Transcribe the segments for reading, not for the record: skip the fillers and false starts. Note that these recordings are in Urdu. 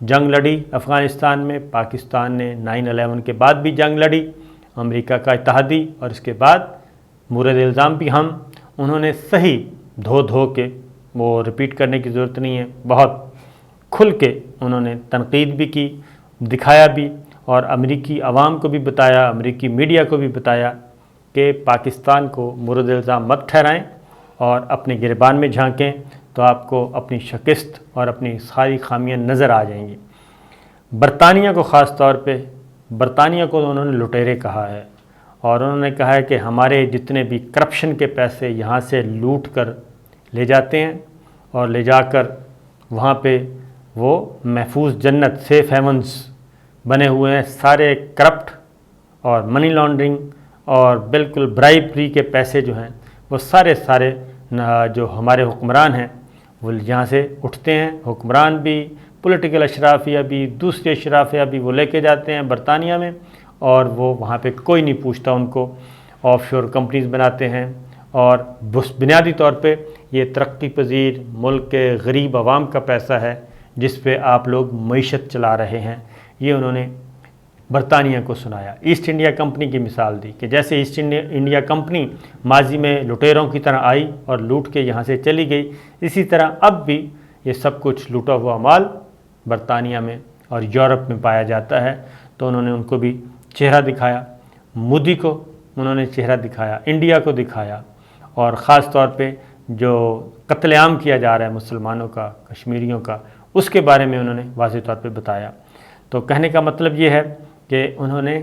جنگ لڑی افغانستان میں، پاکستان نے 9/11 کے بعد بھی جنگ لڑی، امریکہ کا اتحادی، اور اس کے بعد مورد الزام بھی ہم، انہوں نے صحیح دھو کے، وہ رپیٹ کرنے کی ضرورت نہیں ہے، بہت کھل کے انہوں نے تنقید بھی کی، دکھایا بھی، اور امریکی عوام کو بھی بتایا، امریکی میڈیا کو بھی بتایا کہ پاکستان کو مورد الزام مت ٹھہرائیں اور اپنے گریبان میں جھانکیں تو آپ کو اپنی شکست اور اپنی ساری خامیاں نظر آ جائیں گی۔ برطانیہ کو خاص طور پہ، برطانیہ کو انہوں نے لٹیرے کہا ہے، اور انہوں نے کہا ہے کہ ہمارے جتنے بھی کرپشن کے پیسے یہاں سے لوٹ کر لے جاتے ہیں اور لے جا کر وہاں پہ وہ محفوظ جنت، سیف ہیونز بنے ہوئے ہیں، سارے کرپٹ اور منی لانڈرنگ اور بالکل برائبری کے پیسے جو ہیں وہ سارے جو ہمارے حکمران ہیں وہ یہاں سے اٹھتے ہیں، حکمران بھی، پولیٹیکل اشرافیہ بھی، دوسرے اشرافیہ بھی، وہ لے کے جاتے ہیں برطانیہ میں، اور وہ وہاں پہ کوئی نہیں پوچھتا ان کو، آف شور کمپنیز بناتے ہیں، اور بنیادی طور پہ یہ ترقی پذیر ملک کے غریب عوام کا پیسہ ہے جس پہ آپ لوگ معیشت چلا رہے ہیں۔ یہ انہوں نے برطانیہ کو سنایا۔ ایسٹ انڈیا کمپنی کی مثال دی کہ جیسے ایسٹ انڈیا کمپنی ماضی میں لٹیروں کی طرح آئی اور لوٹ کے یہاں سے چلی گئی، اسی طرح اب بھی یہ سب کچھ لوٹا ہوا مال برطانیہ میں اور یورپ میں پایا جاتا ہے۔ تو انہوں نے ان کو بھی چہرہ دکھایا، مودی کو انہوں نے چہرہ دکھایا، انڈیا کو دکھایا، اور خاص طور پہ جو قتل عام کیا جا رہا ہے مسلمانوں کا، کشمیریوں کا، اس کے بارے میں انہوں نے واضح طور پہ بتایا۔ تو کہنے کا مطلب یہ ہے کہ انہوں نے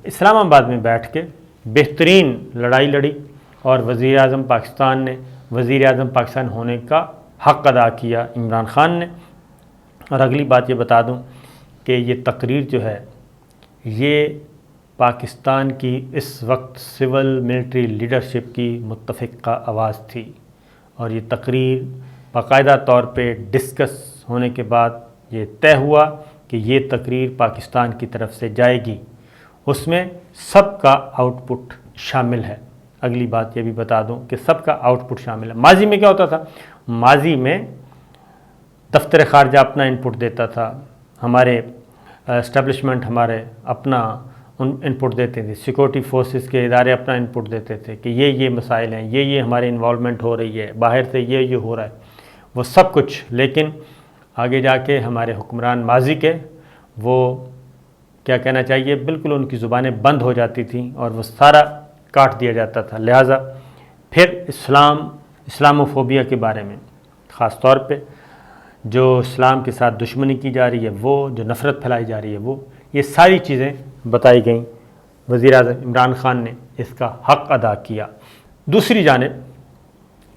اسلام آباد میں بیٹھ کے بہترین لڑائی لڑی، اور وزیر اعظم پاکستان نے، وزیر اعظم پاکستان ہونے کا حق ادا کیا عمران خان نے۔ اور اگلی بات یہ بتا دوں کہ یہ تقریر جو ہے یہ پاکستان کی اس وقت سول ملٹری لیڈرشپ کی متفقہ آواز تھی، اور یہ تقریر باقاعدہ طور پہ ڈسکس ہونے کے بعد یہ طے ہوا کہ یہ تقریر پاکستان کی طرف سے جائے گی، اس میں سب کا آؤٹ پٹ شامل ہے۔ اگلی بات یہ بھی بتا دوں کہ سب کا آؤٹ پٹ شامل ہے۔ ماضی میں کیا ہوتا تھا؟ ماضی میں دفتر خارجہ اپنا ان پٹ دیتا تھا، ہمارے اسٹیبلشمنٹ ہمارے اپنا ان پٹ دیتے تھے، سیکورٹی فورسز کے ادارے اپنا ان پٹ دیتے تھے کہ یہ مسائل ہیں، یہ ہمارے انوالومنٹ ہو رہی ہے، باہر سے یہ ہو رہا ہے، وہ سب کچھ۔ لیکن آگے جا کے ہمارے حکمران ماضی کے، وہ کیا کہنا چاہیے، بالکل ان کی زبانیں بند ہو جاتی تھیں اور وہ سارا کاٹ دیا جاتا تھا۔ لہٰذا پھر اسلاموفوبیا کے بارے میں، خاص طور پہ جو اسلام کے ساتھ دشمنی کی جا رہی ہے، وہ جو نفرت پھیلائی جا رہی ہے، وہ یہ ساری چیزیں بتائی گئیں۔ وزیر اعظم عمران خان نے اس کا حق ادا کیا۔ دوسری جانب،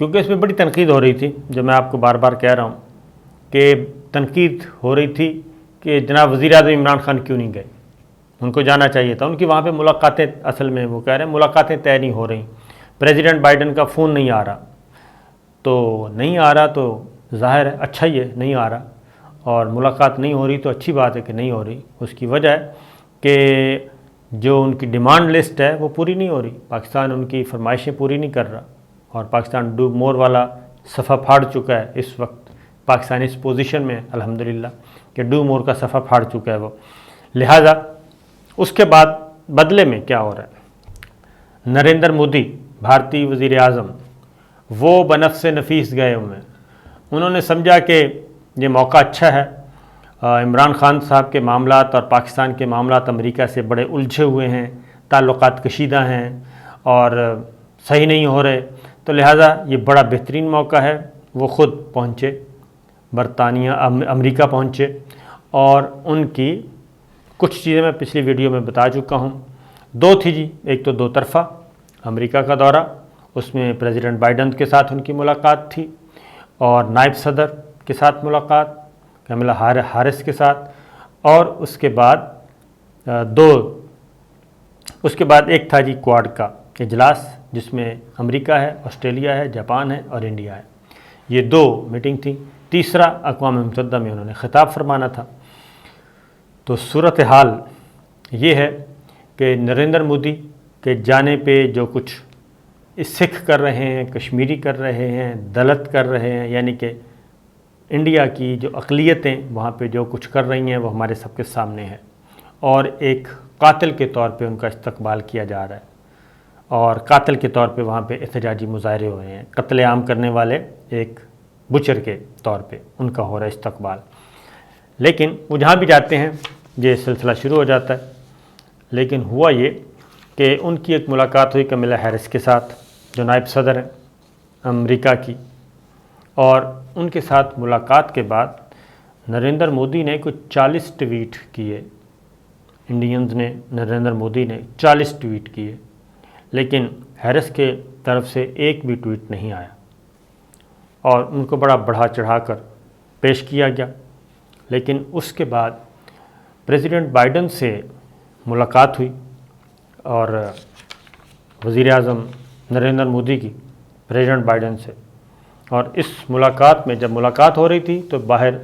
کیونکہ اس میں بڑی تنقید ہو رہی تھی، جو میں آپ کو بار بار کہہ رہا ہوں کہ تنقید ہو رہی تھی کہ جناب وزیر اعظم عمران خان کیوں نہیں گئے، ان کو جانا چاہیے تھا، ان کی وہاں پہ ملاقاتیں، اصل میں وہ کہہ رہے ہیں ملاقاتیں طے نہیں ہو رہی، پریزیڈنٹ بائیڈن کا فون نہیں آ رہا، تو نہیں آ رہا تو ظاہر ہے اچھا ہی ہے، نہیں آ رہا، اور ملاقات نہیں ہو رہی تو اچھی بات ہے کہ نہیں ہو رہی۔ اس کی وجہ ہے کہ جو ان کی ڈیمانڈ لسٹ ہے وہ پوری نہیں ہو رہی، پاکستان ان کی فرمائشیں پوری نہیں کر رہا، اور پاکستان ڈو مور والا صفحہ پھاڑ چکا ہے اس وقت۔ پاکستان اس پوزیشن میں الحمدللہ کہ ڈو مور کا صفحہ پھاڑ چکا ہے وہ۔ لہٰذا اس کے بعد بدلے میں کیا ہو رہا ہے، نریندر مودی بھارتی وزیر اعظم، وہ بنفس نفیس گئے ہوئے ہیں، انہوں نے سمجھا کہ یہ موقع اچھا ہے، عمران خان صاحب کے معاملات اور پاکستان کے معاملات امریکہ سے بڑے الجھے ہوئے ہیں، تعلقات کشیدہ ہیں اور صحیح نہیں ہو رہے، تو لہٰذا یہ بڑا بہترین موقع ہے۔ وہ خود پہنچے برطانیہ، امریکہ پہنچے، اور ان کی کچھ چیزیں میں پچھلی ویڈیو میں بتا چکا ہوں، دو تھی جی، ایک تو دو طرفہ امریکہ کا دورہ، اس میں پریزیڈنٹ بائیڈن کے ساتھ ان کی ملاقات تھی، اور نائب صدر کے ساتھ ملاقات کملا ہارس کے ساتھ، اور اس کے بعد ایک تھا جی کوڈ کا اجلاس، جس میں امریکہ ہے، آسٹریلیا ہے، جاپان ہے اور انڈیا ہے، یہ دو میٹنگ تھی۔ تیسرا اقوام متحدہ میں انہوں نے خطاب فرمانا تھا۔ تو صورتحال یہ ہے کہ نریندر مودی کے جانے پہ جو کچھ سکھ کر رہے ہیں، کشمیری کر رہے ہیں، دلت کر رہے ہیں، یعنی کہ انڈیا کی جو اقلیتیں وہاں پہ جو کچھ کر رہی ہیں وہ ہمارے سب کے سامنے ہے، اور ایک قاتل کے طور پہ ان کا استقبال کیا جا رہا ہے، اور قاتل کے طور پہ وہاں پہ احتجاجی مظاہرے ہوئے ہیں، قتل عام کرنے والے ایک بچر کے طور پہ ان کا ہو رہا ہے استقبال۔ لیکن وہ جہاں بھی جاتے ہیں یہ سلسلہ شروع ہو جاتا ہے۔ لیکن ہوا یہ کہ ان کی ایک ملاقات ہوئی کملا ہیرس کے ساتھ جو نائب صدر ہیں امریکہ کی، اور ان کے ساتھ ملاقات کے بعد نریندر مودی نے کچھ 40 ٹویٹ کیے، انڈینز نے، نریندر مودی نے 40 ٹویٹ کیے، لیکن ہیرس کے طرف سے ایک بھی ٹویٹ نہیں آیا، اور ان کو بڑا بڑھا چڑھا کر پیش کیا گیا۔ لیکن اس کے بعد پریزیڈنٹ بائیڈن سے ملاقات ہوئی، اور وزیر اعظم نریندر مودی کی پریزیڈنٹ بائیڈن سے، اور اس ملاقات میں جب ملاقات ہو رہی تھی تو باہر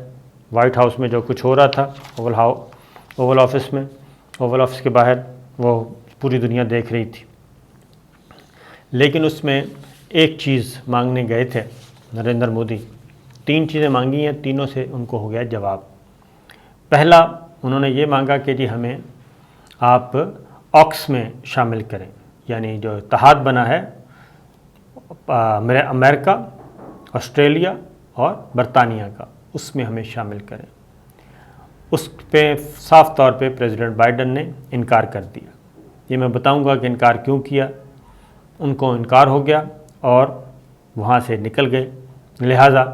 وائٹ ہاؤس میں جو کچھ ہو رہا تھا اوول آفس میں، اوول آفس کے باہر وہ پوری دنیا دیکھ رہی تھی۔ لیکن اس میں ایک چیز مانگنے گئے تھے نریندر مودی، 3 چیزیں مانگی ہیں، تینوں سے ان کو ہو گیا جواب۔ پہلا انہوں نے یہ مانگا کہ جی ہمیں آپ آکس میں شامل کریں، یعنی جو اتحاد بنا ہے امریکہ، آسٹریلیا اور برطانیہ کا، اس میں ہمیں شامل کریں۔ اس پہ صاف طور پہ پریزیڈنٹ بائیڈن نے انکار کر دیا۔ یہ میں بتاؤں گا کہ انکار کیوں کیا۔ ان کو انکار ہو گیا اور وہاں سے نکل گئے، لہٰذا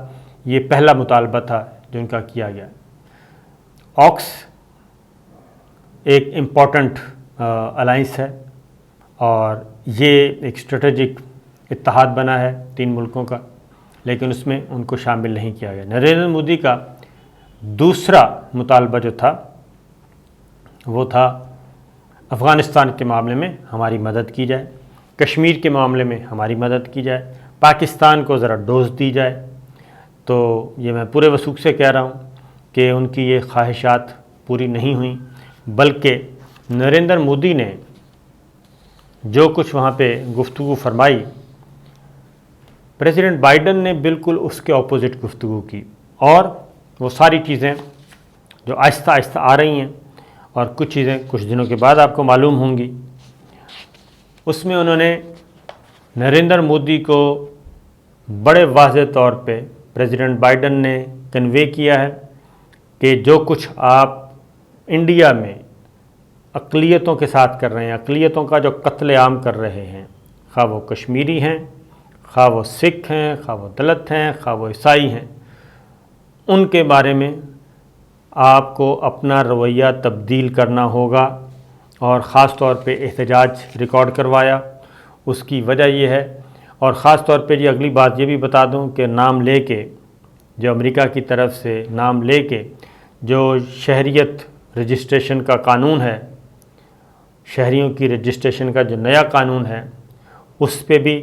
یہ پہلا مطالبہ تھا جو ان کا کیا گیا۔ آکس ایک امپورٹنٹ الائنس ہے، اور یہ ایک اسٹریٹجک اتحاد بنا ہے 3 ملکوں کا، لیکن اس میں ان کو شامل نہیں کیا گیا۔ نریندر مودی کا دوسرا مطالبہ جو تھا وہ تھا افغانستان کے معاملے میں ہماری مدد کی جائے، کشمیر کے معاملے میں ہماری مدد کی جائے، پاکستان کو ذرا ڈوز دی جائے۔ تو یہ میں پورے وثوق سے کہہ رہا ہوں کہ ان کی یہ خواہشات پوری نہیں ہوئیں، بلکہ نریندر مودی نے جو کچھ وہاں پہ گفتگو فرمائی، پریزیڈنٹ بائیڈن نے بالکل اس کے اپوزٹ گفتگو کی، اور وہ ساری چیزیں جو آہستہ آہستہ آ رہی ہیں، اور کچھ چیزیں کچھ دنوں کے بعد آپ کو معلوم ہوں گی، اس میں انہوں نے نریندر مودی کو بڑے واضح طور پہ پریزیڈنٹ بائیڈن نے کنوے کیا ہے کہ جو کچھ آپ انڈیا میں اقلیتوں کے ساتھ کر رہے ہیں، اقلیتوں کا جو قتل عام کر رہے ہیں، خواہ وہ کشمیری ہیں، خواہ وہ سکھ ہیں، خواہ وہ دلت ہیں، خواہ وہ عیسائی ہیں، ان کے بارے میں آپ کو اپنا رویہ تبدیل کرنا ہوگا، اور خاص طور پہ احتجاج ریکارڈ کروایا۔ اس کی وجہ یہ ہے، اور خاص طور پہ اگلی بات یہ بھی بتا دوں کہ نام لے کے جو امریکہ کی طرف سے نام لے کے جو شہریت رجسٹریشن کا قانون ہے، شہریوں کی رجسٹریشن کا جو نیا قانون ہے، اس پہ بھی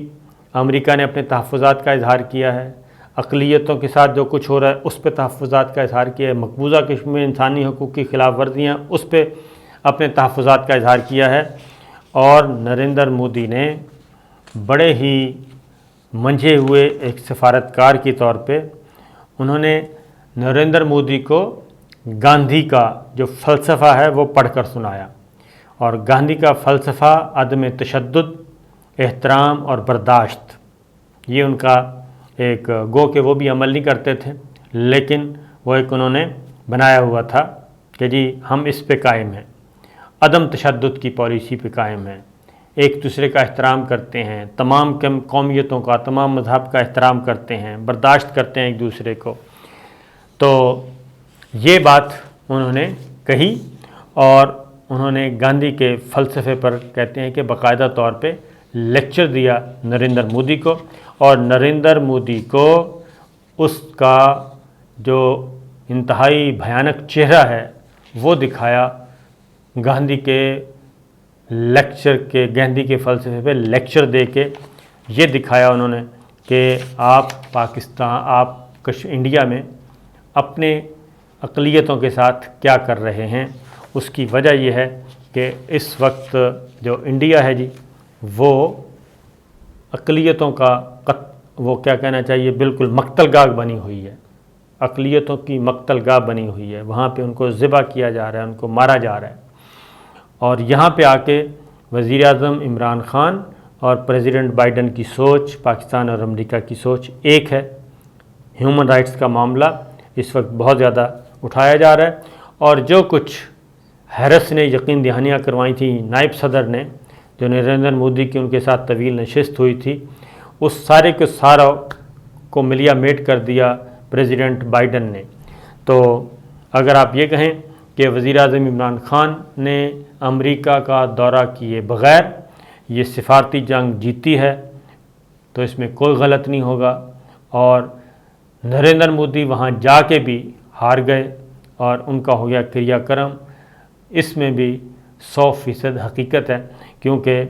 امریکہ نے اپنے تحفظات کا اظہار کیا ہے۔ اقلیتوں کے ساتھ جو کچھ ہو رہا ہے اس پہ تحفظات کا اظہار کیا ہے۔ مقبوضہ کشمیر میں انسانی حقوق کی خلاف ورزیاں، اس پہ اپنے تحفظات کا اظہار کیا ہے، اور نریندر مودی نے بڑے ہی منجھے ہوئے ایک سفارتکار کے طور پہ انہوں نے نریندر مودی کو گاندھی کا جو فلسفہ ہے وہ پڑھ کر سنایا، اور گاندھی کا فلسفہ عدم تشدد، احترام اور برداشت، یہ ان کا ایک گو کہ وہ بھی عمل نہیں کرتے تھے، لیکن وہ ایک انہوں نے بنایا ہوا تھا کہ جی ہم اس پہ قائم ہیں، عدم تشدد کی پالیسی پہ قائم ہیں، ایک دوسرے کا احترام کرتے ہیں، تمام قومیتوں کا، تمام مذہب کا احترام کرتے ہیں، برداشت کرتے ہیں ایک دوسرے کو۔ تو یہ بات انہوں نے کہی، اور انہوں نے گاندھی کے فلسفے پر کہتے ہیں کہ باقاعدہ طور پہ لیکچر دیا نریندر مودی کو، اور نریندر مودی کو اس کا جو انتہائی بھیانک چہرہ ہے وہ دکھایا، گاندھی کے لیکچر کے، گاندھی کے فلسفے پہ لیکچر دے کے یہ دکھایا انہوں نے کہ آپ انڈیا میں اپنے اقلیتوں کے ساتھ کیا کر رہے ہیں۔ اس کی وجہ یہ ہے کہ اس وقت جو انڈیا ہے جی وہ اقلیتوں کا وہ کیا کہنا چاہیے، بالکل مقتل گاہ بنی ہوئی ہے۔ اقلیتوں کی مقتل گاہ بنی ہوئی ہے، وہاں پہ ان کو ذبح کیا جا رہا ہے، ان کو مارا جا رہا ہے۔ اور یہاں پہ آ کے وزیر اعظم عمران خان اور پریزیڈنٹ بائیڈن کی سوچ، پاکستان اور امریکہ کی سوچ ایک ہے۔ ہیومن رائٹس کا معاملہ اس وقت بہت زیادہ اٹھایا جا رہا ہے، اور جو کچھ ہیرس نے یقین دہانیاں کروائی تھیں نائب صدر نے، جو نریندر مودی کی ان کے ساتھ طویل نشست ہوئی تھی، اس سارے کے سارا کو ملیا میٹ کر دیا پریزیڈنٹ بائیڈن نے۔ تو اگر آپ یہ کہیں کہ وزیر اعظم عمران خان نے امریکہ کا دورہ کیے بغیر یہ سفارتی جنگ جیتی ہے تو اس میں کوئی غلط نہیں ہوگا، اور نریندر مودی وہاں جا کے بھی ہار گئے اور ان کا ہو گیا کریا کرم، اس میں بھی 100% حقیقت ہے، کیونکہ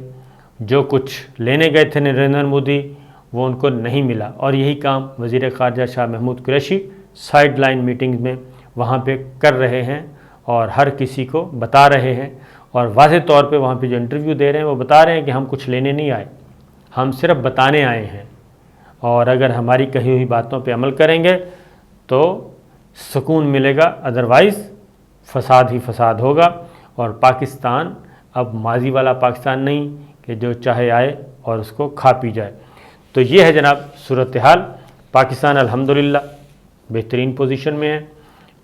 جو کچھ لینے گئے تھے نریندر مودی وہ ان کو نہیں ملا، اور یہی کام وزیر خارجہ Shah Mahmood Qureshi sideline meeting میں وہاں پہ کر رہے ہیں، اور ہر کسی کو بتا رہے ہیں، اور واضح طور پہ وہاں پہ جو انٹرویو دے رہے ہیں وہ بتا رہے ہیں کہ ہم کچھ لینے نہیں آئے، ہم صرف بتانے آئے ہیں، اور اگر ہماری کہی ہوئی باتوں پہ عمل کریں گے تو سکون ملے گا، ادروائز فساد ہی فساد ہوگا، اور پاکستان اب ماضی والا پاکستان نہیں کہ جو چاہے آئے اور اس کو کھا پی جائے۔ تو یہ ہے جناب صورتحال۔ پاکستان الحمدللہ بہترین پوزیشن میں ہے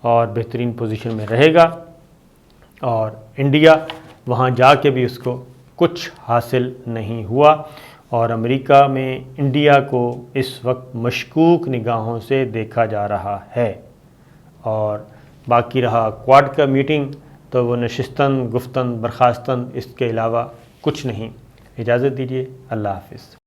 اور بہترین پوزیشن میں رہے گا، اور انڈیا وہاں جا کے بھی اس کو کچھ حاصل نہیں ہوا، اور امریکہ میں انڈیا کو اس وقت مشکوک نگاہوں سے دیکھا جا رہا ہے۔ اور باقی رہا کواد کا میٹنگ تو وہ نشستن گفتن برخاستن، اس کے علاوہ کچھ نہیں۔ اجازت دیجیے، اللہ حافظ۔